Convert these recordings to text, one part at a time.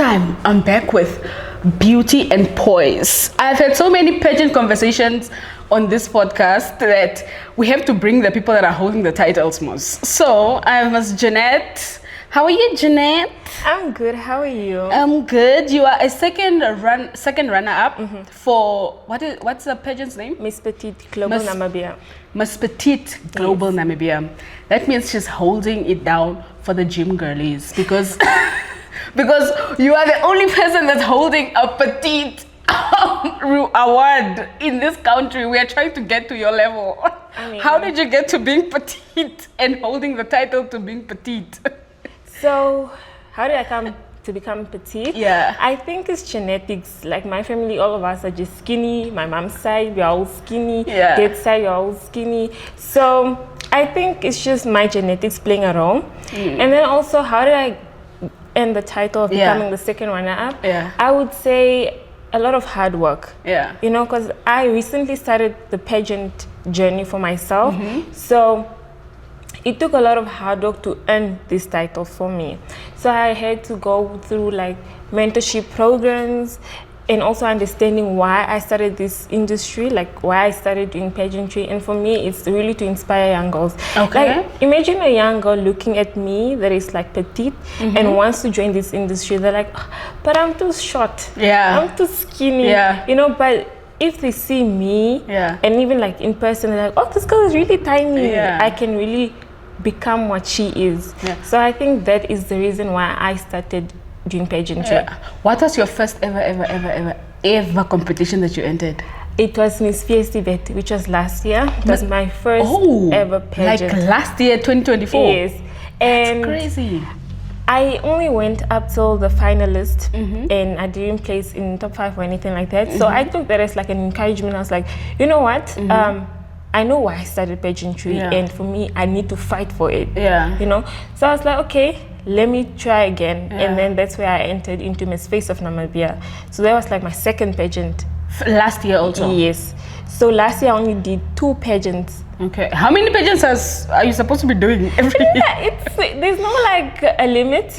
time, I'm back with beauty and poise. I've had so many pageant conversations on this podcast that we have to bring the people that are holding the titles most. So I was Jeanette. How are you, Jeanette? I'm good. How are you? I'm good. You are a second runner-up for what's the pageant's name? Miss Petite Global Namibia. Miss Petite Global Namibia. That means she's holding it down for the gym girlies because because you are the only person that's holding a petite award in this country. We are trying to get to your level. How did you get to being petite and holding the title to being petite? So, how did I come to become petite? Yeah. I think it's genetics. Like my family, all of us are just skinny. My mom's side, we're all skinny. Yeah. Dad's side, we're all skinny. So, I think it's just my genetics playing a role. And then also, how did I end the title of becoming the second runner-up? Yeah. I would say a lot of hard work. Yeah. You know, because I recently started the pageant journey for myself. So it took a lot of hard work to earn this title for me. So I had to go through like mentorship programs and also understanding why I started this industry, like why I started doing pageantry. And for me, it's really to inspire young girls. Okay. Like, imagine a young girl looking at me that is like petite and wants to join this industry. They're like, "Oh, but I'm too short. Yeah. I'm too skinny." Yeah. You know, but if they see me and even like in person, they're like, "Oh, this girl is really tiny. Yeah. I can really become what she is." So I think that is the reason why I started doing pageantry. What was your first ever competition that you entered? It was Miss Festivet, which was last year. It was my first ever pageant. Like last year, 2024? Yes. And that's crazy. I only went up till the finalist and I didn't place in top 5 or anything like that. So I took that as like an encouragement. I was like, you know what? I know why I started pageantry and for me, I need to fight for it. Yeah. You know? So I was like, okay, let me try again. And then that's where I entered into Miss Face of Namibia. So that was like my second pageant. Last year also? Yes. So last year I only did 2 pageants. Okay. How many pageants are you supposed to be doing every year? There's no like a limit,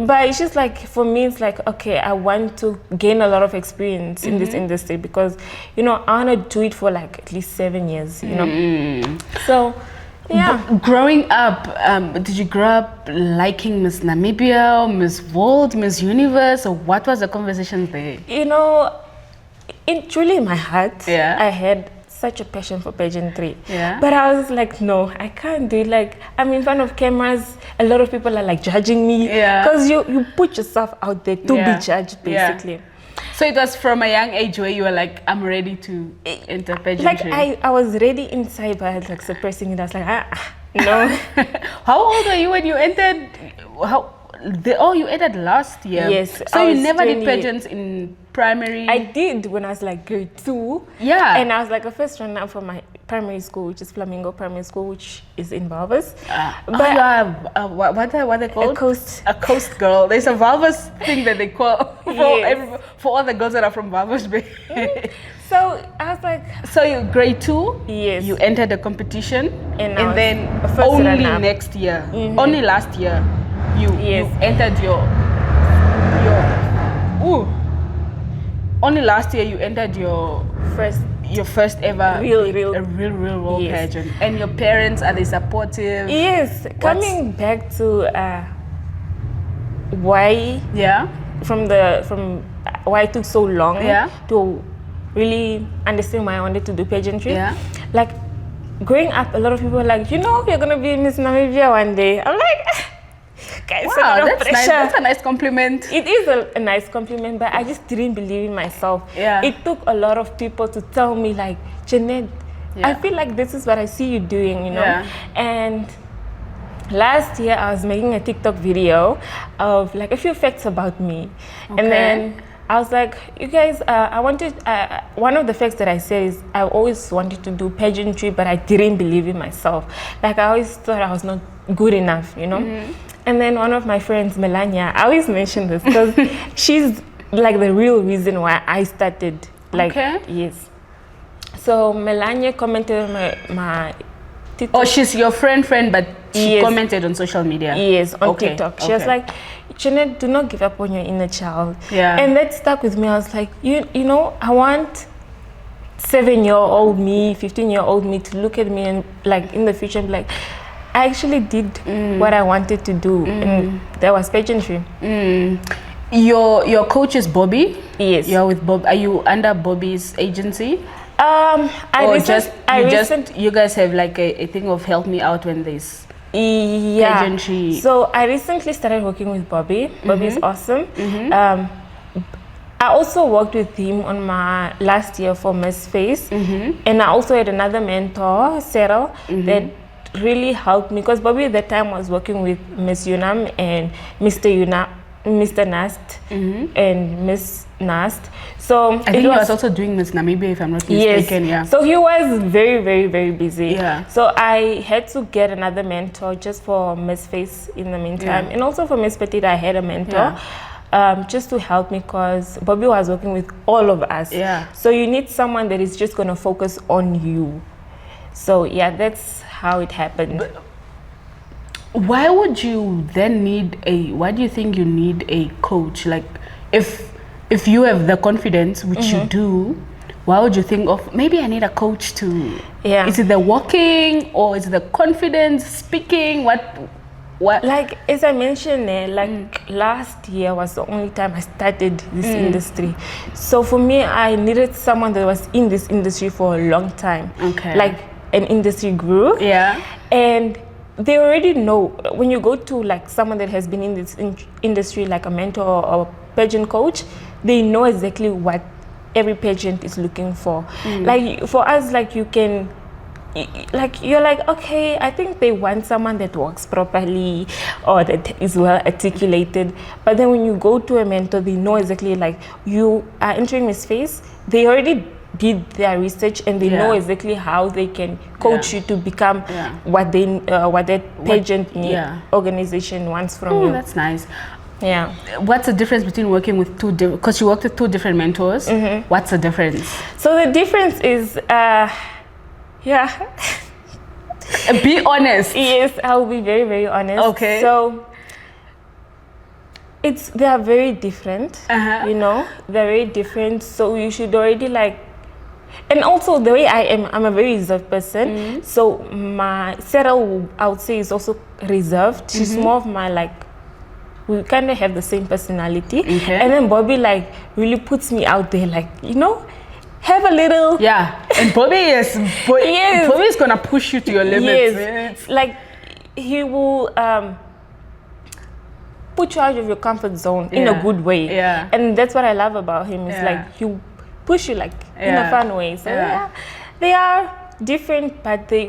but it's just like for me, it's like, okay, I want to gain a lot of experience in this industry because, you know, I want to do it for like at least 7 years, you know. So, yeah. Growing up, did you grow up liking Miss Namibia, Miss World, Miss Universe, or what was the conversation there? You know, truly in my heart, Yeah. I had such a passion for pageantry. Yeah. But I was like, no, I can't do it. Like, I'm in front of cameras. A lot of people are like judging me. Yeah. Because you put yourself out there to be judged, basically. So it was from a young age where you were like, I'm ready to enter pageantry. Like, I was ready inside, but I was like suppressing it. I was like, no. How old were you when you entered? You entered last year. Yes. So you never did pageants in primary? I did when I was like grade 2. Yeah. And I was like a first runner for my primary school, which is Flamingo Primary School, which is in Valvas. But what are they called? A coast girl. There's a Valvas thing that they call for all the girls that are from Valvas Bay. So I was like, so you grade 2? Yes. You entered the competition, and then first only runner-up. Next year, only last year, you entered your. Only last year you entered your first ever real world pageant. And your parents, are they supportive? Yes. Coming back to why from why it took so long to really understand why I wanted to do pageantry. Like growing up, a lot of people were like, you know, you're gonna be Miss Namibia one day. I'm like, guys, wow, that's nice. That's a nice compliment. It is a nice compliment, but I just didn't believe in myself. It took a lot of people to tell me like, Jeanette, I feel like this is what I see you doing, you know. And last year I was making a TikTok video of like a few facts about me, and then I was like, you guys, I wanted, one of the facts that I said is I always wanted to do pageantry, but I didn't believe in myself. Like I always thought I was not good enough, you know. And then one of my friends, Melania, I always mention this because she's like the real reason why I started. Like, yes. So Melania commented on my TikTok. Oh, she's your friend, but she commented on social media. Yes, on TikTok. She was like, Jeanette, do not give up on your inner child. Yeah. And that stuck with me. I was like, you know, I want 7-year-old me, 15-year-old me to look at me and like in the future and be like, I actually did what I wanted to do. And that was pageantry. Your coach is Bobby? Yes. You're with Bob. Are you under Bobby's agency? You guys have like a thing of help me out when there's pageantry. So I recently started working with Bobby. Bobby is awesome. I also worked with him on my last year for Miss Face, and I also had another mentor, Cyril, that really helped me, because Bobby at that time was working with Miss Unam and Mr. Nast and Miss Nast. So I think he was also doing Miss Namibia, if I'm not mistaken. Yes. So he was very, very, very busy. Yeah. So I had to get another mentor just for Miss Face in the meantime, and also for Miss Petite, I had a mentor. Just to help me, because Bobby was working with all of us. Yeah. So you need someone that is just going to focus on you. So yeah, that's how it happened. But why would you then why do you think you need a coach? Like if you have the confidence, which you do, why would you think of maybe I need a coach too? Yeah. Is it the walking, or is it the confidence speaking? What? Like, as I mentioned, last year was the only time I started this industry. So for me, I needed someone that was in this industry for a long time. Okay. Like an industry guru. Yeah. And they already know, when you go to like someone that has been in this industry, like a mentor or a pageant coach, they know exactly what every pageant is looking for. Like for us, like you can, like you're like, okay, I think they want someone that walks properly or that is well articulated. But then when you go to a mentor, they know exactly, like you are entering Miss Face, they already did their research and they know exactly how they can coach you to become what that pageant organization wants from you. That's nice. Yeah. What's the difference between working with because you worked with two different mentors? What's the difference? So the difference is be honest. Yes, I'll be very, very honest. Okay. So they are very different. You know, they're very different. So you should already like, and also the way I am, I'm a very reserved person. So my Cyril, I would say, is also reserved. She's more of my like, we kind of have the same personality. And then Bobby like really puts me out there, like, you know, have a little. Yeah, and Bobby is Bobby is gonna push you to your limits. Yes, like he will put you out of your comfort zone in a good way. Yeah, and that's what I love about him. It's like he push you like in a fun way. So they are different, but they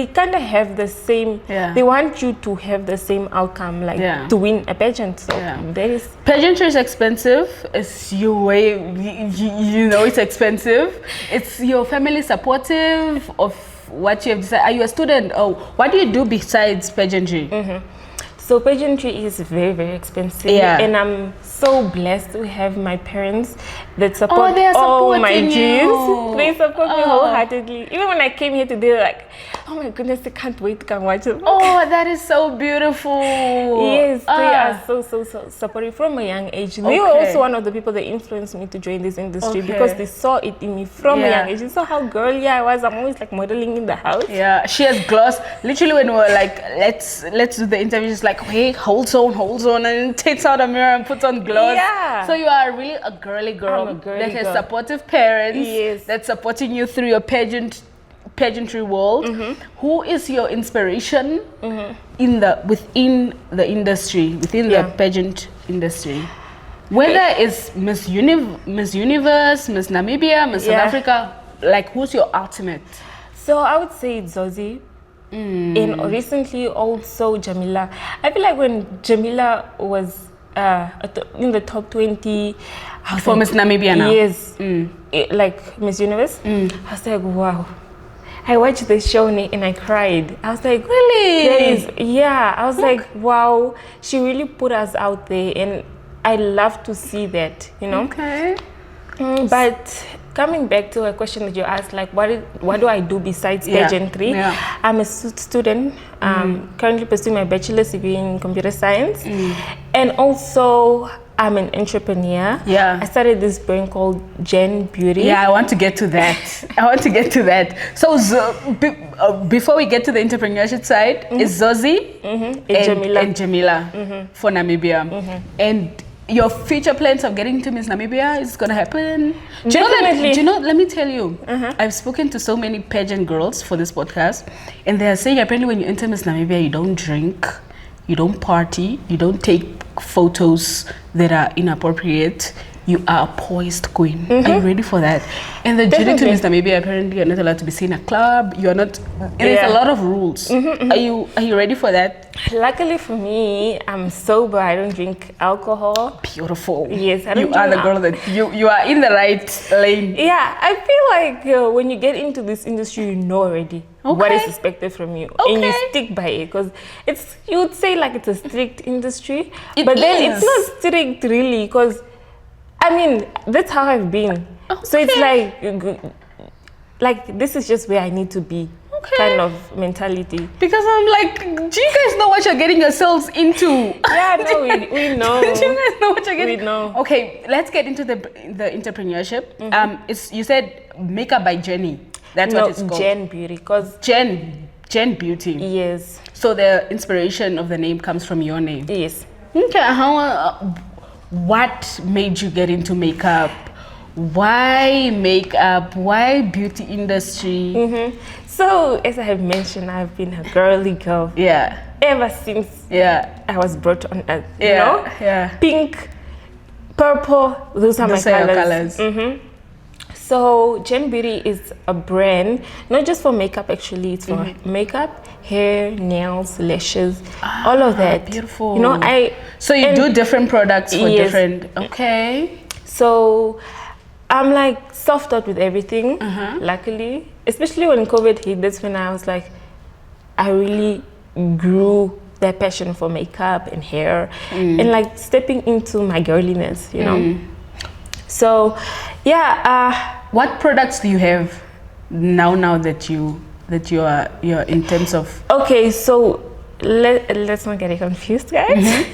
kind of have the same. They want you to have the same outcome, like to win a pageant. So that is. Pageantry is expensive. It's your way. You know it's expensive. It's your family supportive of what you have decided. Are you a student? Oh, what do you do besides pageantry? So pageantry is very, very expensive, and I'm so blessed to have my parents that support all my dreams. They support me wholeheartedly. Even when I came here today, like, oh my goodness, I can't wait to come watch it. Oh, that is so beautiful. Yes, they are so supportive from a young age. They were also one of the people that influenced me to join this industry because they saw it in me from a young age. They saw how girly I was. I'm always like modeling in the house. Yeah, she has gloss. Literally, when we were like, let's do the interview, she's like, hey, hold on, and takes out a mirror and puts on gloss. Yeah. So you are really a girly girl that has supportive parents that's supporting you through your pageantry world. Who is your inspiration within the industry, within the pageant industry? Whether it's Miss Universe, Miss Namibia, Miss South Africa, like who's your ultimate? So I would say it's Zozi. And recently also Jamila. I feel like when Jamila was in the top 20 for Miss Namibia now. Yes, like Miss Universe. I was like, wow. I watched the show and I cried. I was like, really? I was like, wow. She really put us out there, and I love to see that, you know. But coming back to a question that you asked, like what do I do besides pageantry? Yeah. I'm a student, currently pursuing my bachelor's degree in computer science, and also I'm an entrepreneur. Yeah. I started this brand called Gen Beauty. Yeah, I want to get to that. So before we get to the entrepreneurship side, is Zozi and Jamila for Namibia. And your future plans of getting to Miss Namibia is going to happen? Do you know, let me tell you, I've spoken to so many pageant girls for this podcast, and they are saying apparently when you enter Miss Namibia, you don't drink, you don't party, you don't take photos that are inappropriate. You are a poised queen. Are you ready for that? And the journey to Miss Namibia, apparently you're not allowed to be seen in a club. You're not. There's a lot of rules. Are you ready for that? Luckily for me, I'm sober. I don't drink alcohol. Beautiful. Yes, I don't. You are the girl that you are in the right lane. Yeah, I feel like when you get into this industry, you know already what is expected from you, and you stick by it, because you would say like it's a strict industry, but then it's not strict really, because I mean, that's how I've been. So it's like this is just where I need to be, kind of mentality. Because I'm like, do you guys know what you're getting yourselves into? Yeah, no, we know. Do you guys know what you're getting? We know. Okay, let's get into the entrepreneurship. You said Makeup by Jenny. That's what it's called. Gen Beauty, because Gen Beauty. Yes. So the inspiration of the name comes from your name. Yes. Okay. What made you get into makeup? Why makeup? Why beauty industry? So, as I have mentioned, I've been a girly girl. Yeah. Ever since I was brought on earth. You know? Yeah. Pink, purple, those are my colors. So, Gen Beauty is a brand, not just for makeup actually, it's for makeup, hair, nails, lashes, all of that. Beautiful. You know, So you do different products for different. Okay. So I'm like self-taught with everything, luckily. Especially when COVID hit, that's when I was like, I really grew that passion for makeup and hair and like stepping into my girliness, you know. So yeah. What products do you have now that you're in terms of? Okay, so let's not get it confused, guys.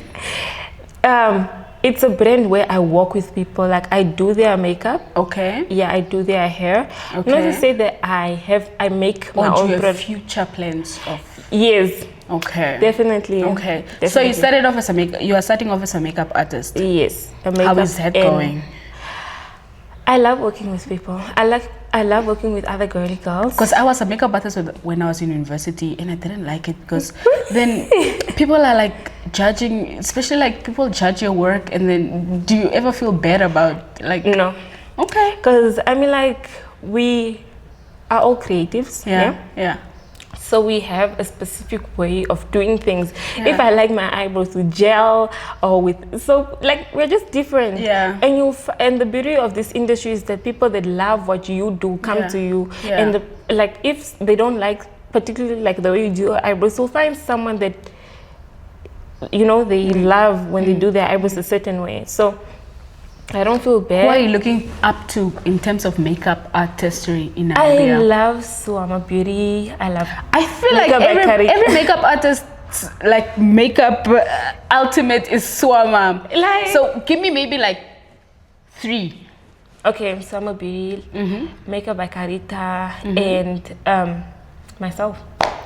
It's a brand where I work with people. Like I do their makeup. Okay. Yeah, I do their hair. Okay. Not to say that I make my own product. Future plans of? Yes. Okay. Definitely. Okay. Definitely. So you started off as you are starting off as a makeup artist. Yes. How is that going? I love working with people. I love working with other girly girls. Because I was a makeup artist when I was in university, and I didn't like it because then people are like judging, especially like people judge your work, and then do you ever feel bad about like? No. Okay. Because I mean, like we are all creatives. Yeah. So we have a specific way of doing things. Yeah. If I like my eyebrows with gel or with like we're just different. Yeah. And the beauty of this industry is that people that love what you do come to you. Yeah. And like if they don't like particularly like the way you do your eyebrows, you'll find someone that they love when they do their eyebrows a certain way. So I don't feel bad. Who are you looking up to in terms of makeup artistry in Namibia? I love Suama Beauty. I feel like every makeup artist, like makeup ultimate is Suama. So give me maybe like 3. Okay, Suama Beauty, Makeup by Carita, and myself.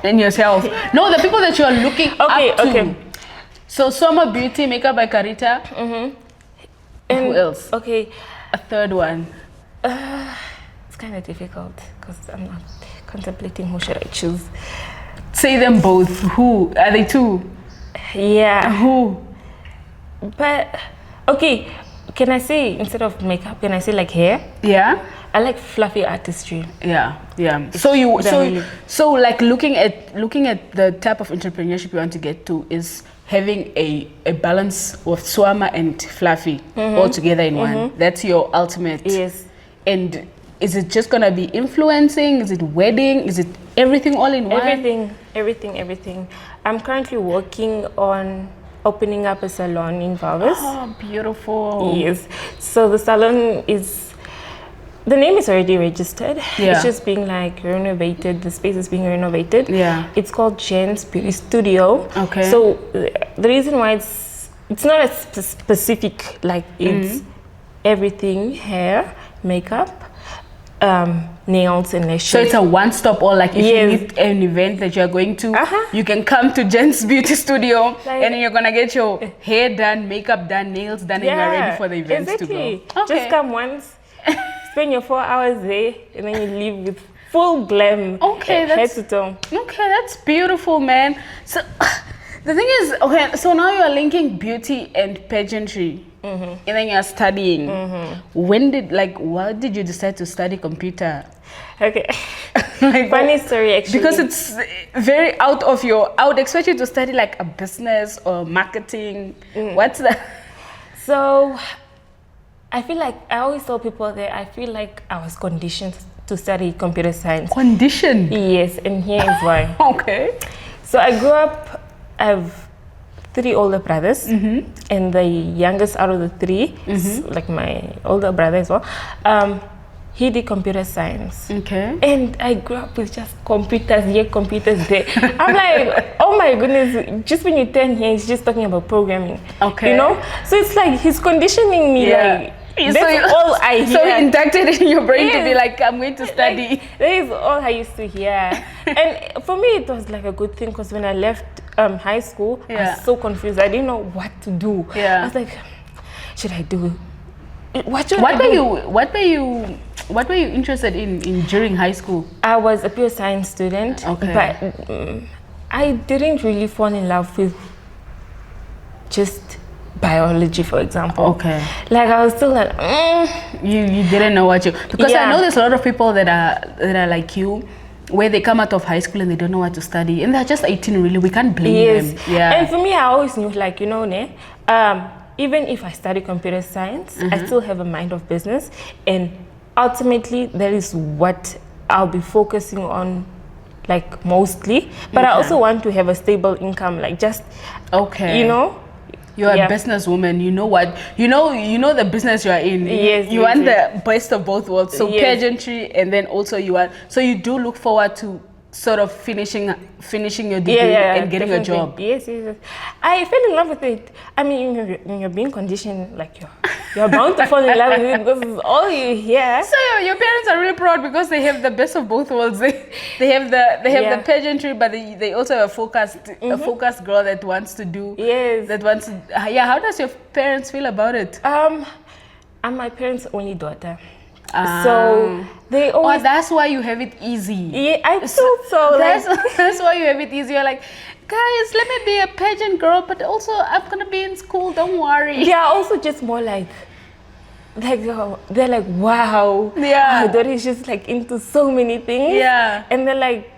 And yourself. No, the people that you are looking up to. Okay. So Suama Beauty, Makeup by Carita. And who else? Okay. A third one. It's kind of difficult because I'm not contemplating who should I choose. Say them both. Who? Are they 2? Yeah. Who? But, okay. Can I say, instead of makeup, can I say like hair? Yeah. I like fluffy artistry. Yeah. So like looking at the type of entrepreneurship you want to get to is having a balance of Suama and fluffy all together in one. That's your ultimate. Yes. And is it just gonna be influencing? Is it wedding? Is it everything all in one? Everything. I'm currently working on opening up a salon in Valvis. Oh, beautiful. Yes. So the salon is the name is already registered. Yeah. It's just being like renovated. The space is being renovated. Yeah. It's called Jen's Beauty Studio. Okay. So the reason why it's not as specific, like it's everything: hair, makeup, nails and lashes. So it's a one-stop all. Like if you need an event that you're going to, you can come to Jen's Beauty Studio, and you're gonna get your hair done, makeup done, nails done, and you're ready for the events to go. Okay. Just come once, spend your 4 hours there, and then you leave with full glam. Okay, head to toe. Okay, that's beautiful, man. So the thing is, okay, so now you're linking beauty and pageantry. And then you're studying. Why did you decide to study computer? Okay. Like, funny story, actually. Because it's very out of I would expect you to study like a business or marketing. What's that? So I feel like, I always tell people that I feel like I was conditioned to study computer science. Conditioned? Yes, and here is why. Okay. So I grew up, I have 3 older brothers, and the youngest out of the 3 is like my older brother as well. He did computer science. Okay. And I grew up with just computers here, computers there. I'm like, oh my goodness, just when you turn here, he's just talking about programming. Okay. You know? So it's like he's conditioning me like, that's all I hear. So he inducted it in your brain to be like, I'm going to study. Like, that is all I used to hear. And for me, it was like a good thing, because when I left high school, I was so confused. I didn't know what to do. I was like, should I do? What were you interested in during high school? I was a pure science student, but I didn't really fall in love with just biology, for example. Okay. Like I was still like, you didn't know what you, because I know there's a lot of people that are like you, where they come out of high school and they don't know what to study, and they're just 18. Really, we can't blame them. Yeah. And for me, I always knew, like, you know, even if I study computer science, I still have a mind of business, and ultimately that is what I'll be focusing on, like, mostly. But I also want to have a stable income, like, just you know. You're a businesswoman. You know what? You know the business you are in. Yes. You want the best of both worlds. So pageantry, and then also so you do look forward to sort of finishing your degree and getting a job. Yes. I fell in love with it. I mean, when you're being conditioned, like you're bound to fall in love with it, because it's all you hear. So your parents are really proud, because they have the best of both worlds. They have the pageantry, but they also have a focused girl that wants to do. Yes. That wants to. How does your parents feel about it? I'm my parents' only daughter. So they always. Oh, that's why you have it easy. Yeah, I thought so. That's why you have it easy. You're like, guys, let me be a pageant girl, but also I'm gonna be in school. Don't worry. Yeah, also just more like they're like, wow. Yeah. My daughter is just like into so many things. Yeah. And they're like.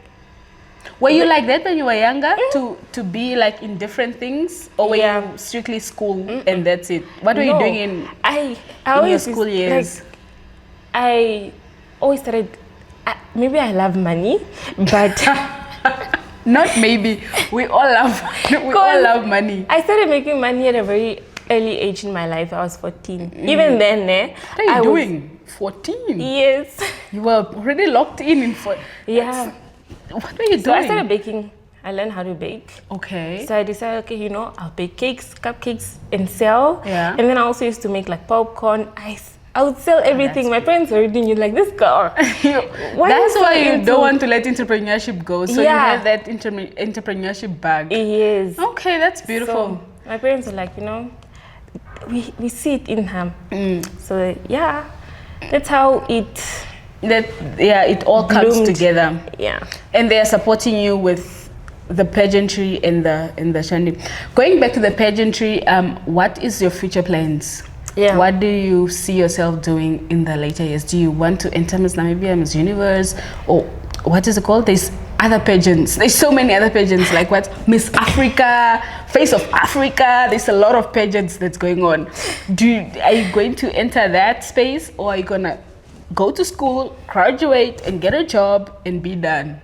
Were you like that when you were younger, to be like in different things, or were you strictly school and that's it? What were you doing in your school years? Like, I always started, maybe I love money, but not maybe. We all love money. I started making money at a very early age in my life. I was 14. Even then, what are you doing? 14? Yes. You were already locked in. Yeah. What were you doing? So I started baking. I learned how to bake. Okay. So I decided, okay, I'll bake cakes, cupcakes, and sell. Yeah. And then I also used to make like popcorn, ice. I would sell everything. My parents already knew, like, this girl. That's why you don't want to let entrepreneurship go. So you have that entrepreneurship bag. Yes. Okay, that's beautiful. So my parents are like, we see it in her. So that's how it all comes together. Yeah. And they are supporting you with the pageantry and the shandy. Going back to the pageantry, what is your future plans? Yeah. What do you see yourself doing in the later years? Do you want to enter Miss Namibia, Miss Universe, or what is it called? There's other pageants. There's so many other pageants, like what? Miss Africa, Face of Africa. There's a lot of pageants that's going on. Are you going to enter that space, or are you gonna go to school, graduate, and get a job and be done?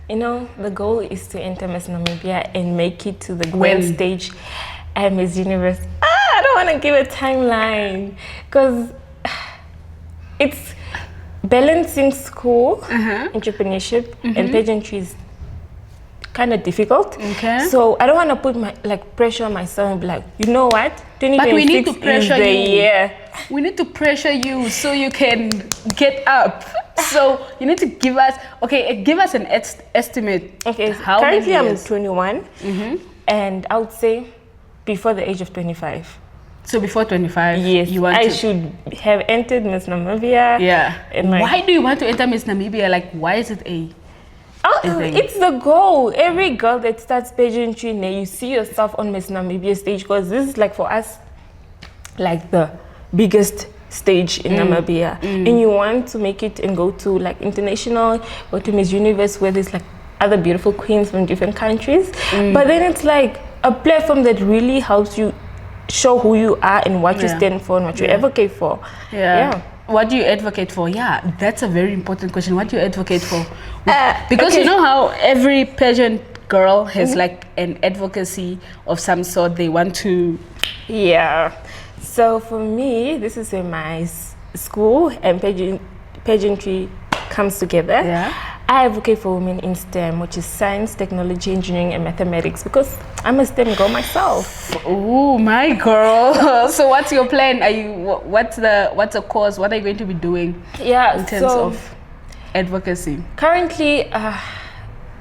The goal is to enter Miss Namibia and make it to the grand stage at Miss Universe. I don't want to give a timeline, because balancing school, entrepreneurship, and pageantry is kind of difficult. Okay. So I don't want to put my pressure on myself and be like, you know what, 2026 but we need to pressure is the year. We need to pressure you so you can get up. So you need to give us an estimate. Okay. How currently I'm 21, and I would say before the age of 25. So before 25, yes, I should have entered Miss Namibia. Yeah. Why do you want to enter Miss Namibia? Like, why is it it's the goal. Every girl that starts pageantry, you see yourself on Miss Namibia stage, because this is like for us, like the biggest stage in Namibia, and you want to make it and go to like international, go to Miss Universe, where there's like other beautiful queens from different countries. But then it's like a platform that really helps you show who you are and what you stand for and what you advocate for. What do you advocate for? Yeah, that's a very important question. What do you advocate for? Because you know how every pageant girl has like an advocacy of some sort they want to. Yeah. So for me, this is where my school and pageantry comes together. Yeah. I advocate for women in STEM, which is science, technology, engineering, and mathematics, because I'm a STEM girl myself. Oh, my girl! So what's your plan? What's the course? What are you going to be doing? Yeah, in terms of advocacy. Currently,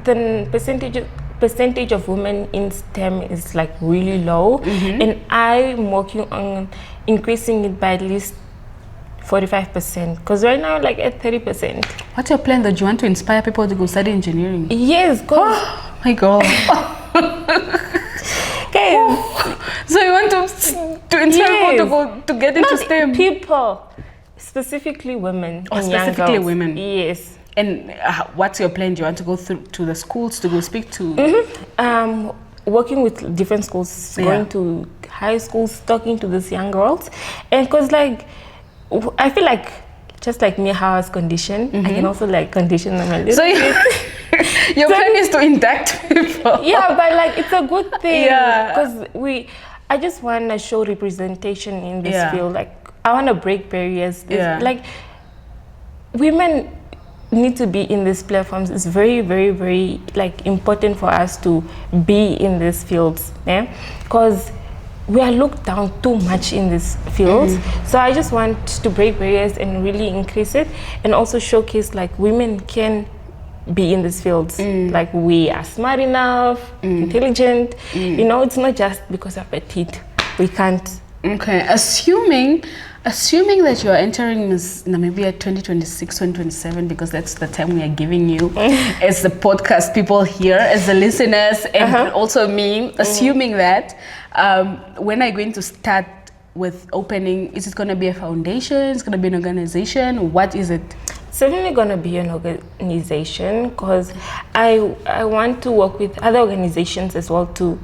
the percentage of women in STEM is like really low, and I'm working on increasing it by at least 45%, because right now like at 30%. What's your plan? That you want to inspire people to go study engineering? Yes, oh my God. Okay. So you want to inspire people to get into STEM? People, specifically women. Specifically women. Yes. And what's your plan? Do you want to go to the schools to go speak to? Working with different schools, going to high schools, talking to these young girls, and because like I feel like just like me, how I was conditioned, I can also like condition them a little bit. Your plan is to induct people. Yeah, but like it's a good thing, because I just want to show representation in this field. Like I want to break barriers. Like women need to be in these platforms. It's very, very, very like important for us to be in these fields, because we are looked down too much in this field. So I just want to break barriers and really increase it, and also showcase like women can be in this field. Like we are smart enough, intelligent. You know, it's not just because of petite. We can't. Okay, assuming that you are entering Miss Namibia 2026, 2027, because that's the time we are giving you as the podcast people here, as the listeners, and also me, assuming that, when are you going to start with opening? Is it going to be a foundation? Is it going to be an organization? What is it? Certainly going to be an organization, because I want to work with other organizations as well to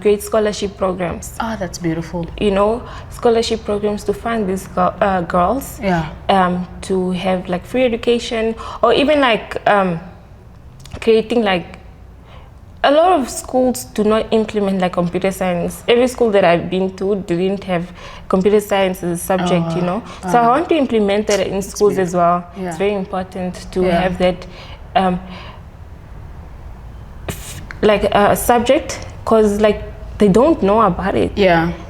create scholarship programs. Oh, that's beautiful. You know, scholarship programs to fund these girls. To have like free education, or even like creating like, a lot of schools do not implement like computer science. Every school that I've been to didn't have computer science as a subject, you know. So I want to implement that in schools as well. It's very important to have that like a subject, because like they don't know about it.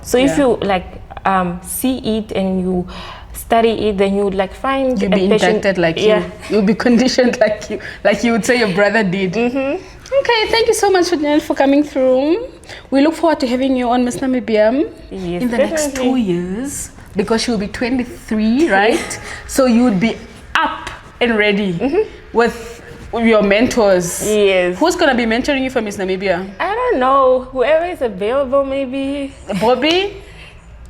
So if you like see it and you study it, then you would like find you'll be inducted like you. You'll be conditioned like you would say your brother did. Okay, thank you so much for coming through. We look forward to having you on Miss Namibia in the next 2 years, because she'll be 23, right? So you would be up and ready with your mentors. Yes. Who's gonna be mentoring you for Miss Namibia? I don't know. Whoever is available, maybe. Bobby?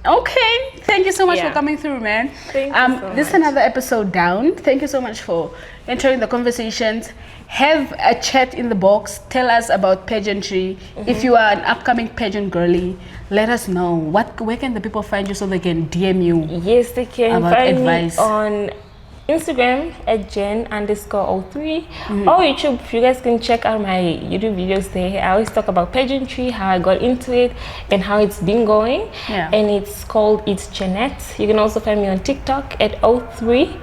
Okay. Thank you so much for coming through, man. Thank you so much. This is another episode down. Thank you so much for entering the conversations. Have a chat in the box. Tell us about pageantry. If you are an upcoming pageant girly, let us know. Where can the people find you so they can DM you? Yes, they can find me on Instagram at jen_03 or YouTube. You guys can check out my YouTube videos there. I always talk about pageantry, how I got into it, and how it's been going. And it's called It's Jeanette. You can also find me on TikTok at 03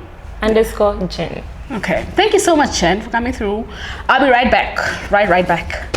_Jen. Okay. Thank you so much, Jen, for coming through. I'll be right back. Right back.